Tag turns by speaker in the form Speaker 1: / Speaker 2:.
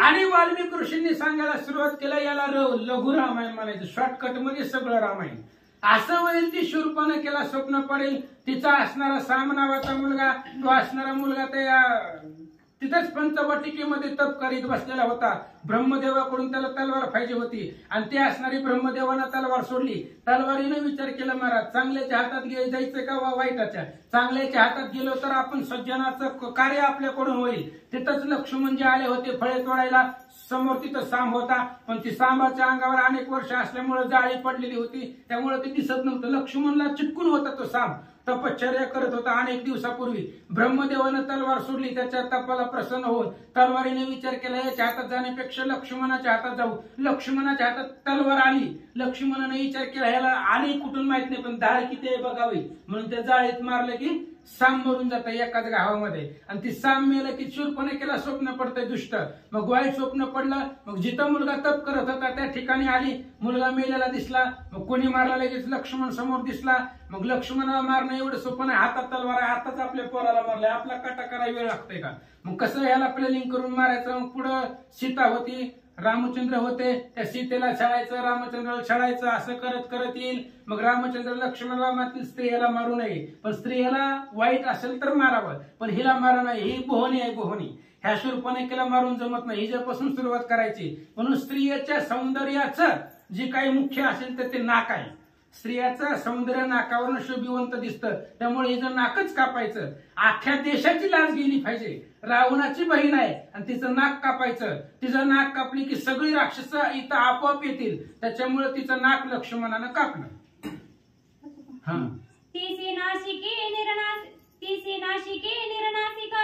Speaker 1: आणि वाल्मिक ऋषींनी सांगायला सुरुवात केलं, याला लघु रामायण म्हणायचं, शॉर्टकट मध्ये सगळं रामायण. असं होईल ती शूर्पणखेला स्वप्न पडेल, तिचा असणारा साम नावाचा मुलगा, तो असणारा मुलगा त्या तिथंच पंचवटिकेमध्ये तप करीत बसलेला होता. ब्रह्मदेवाकडून त्याला तलवार पाहिजे होती आणि ती असणारी ब्रह्मदेवानं तलवार सोडली. तलवारीने विचार केला, महाराज चांगल्याच्या हातात जायचं का वाईटाच्या? चांगल्याच्या हातात गेलो तर आपण सज्जनाचं कार्य आपल्याकडून होईल. तिथंच लक्ष्मण जे आले होते फळे तोडायला, समोर तिथं साम होता, पण ती सामाच्या अंगावर अनेक वर्ष असल्यामुळे जाळी पडलेली होती, त्यामुळे ते दिसत नव्हतं. लक्ष्मणला चिटकून होता तो साम, तपश्चर्या करत होता अनेक दिवसापूर्वी. ब्रह्मदेवानं तलवार सोडली, त्याच्या तपाला प्रसन्न होऊन तलवारीने विचार केला, याच्या हातात जाण्यापेक्षा लक्ष्मणाच्या हातात जाऊ. लक्ष्मणाच्या हातात तलवार आली. लक्ष्मणाने विचार केला, ह्याला आली कुठून माहित नाही, पण धार किती आहे बघावी, म्हणून त्या जाळीत मारलं की साम मरून जातं एकाच घावामध्ये. आणि ती साम मेलं की शूर्पणखेला स्वप्न पडतंय दुष्ट. मग वाईट स्वप्न पडलं. मग जिथं मुलगा तप करत होता त्या ठिकाणी आली, मुलगा मेलेला दिसला. मग कोणी मारला? लगेच लक्ष्मण समोर दिसला. मग लक्ष्मणाला मारणं एवढं सोपं नाही, हातात तलवार आहे, आताच आपल्या पोराला मारलाय, आपला काटा करायला वेळ लागतोय का? मग कसं ह्याला प्लॅनिंग करून मारायचं? मग पुढं सीता होती, रामचंद्र होते, त्या सीतेला छळायचं, रामचंद्राला छळायचं, असं करत करत येईल. मग रामचंद्र लक्ष्मणाला मारतील, स्त्रियाला मारू नये, पण स्त्रियाला वाईट असेल तर मारावं, पण हिला मारा नाही, ही बोहणी आहे बोहणी. ह्या शूर्पणखेला मारून जमत नाही, हिच्यापासून सुरुवात करायची. म्हणून स्त्रियाच्या सौंदर्याचं जे काही मुख्य असेल तर ते नाक आहे. स्त्रियाचं सौंदर्य नाकावरून शोभिवंत दिसतं, त्यामुळे हिचं नाकच कापायचं. अख्ख्या देशाची लाज गेली पाहिजे. रावणाची बहीण आहे आणि तिचं नाक कापायचं. तिचं नाक कापली की सगळी राक्षस इथं आपोआप येतील, त्याच्यामुळे तिचं नाक लक्ष्मणानं कापलं.
Speaker 2: तीसी नाशिके निर्नासिका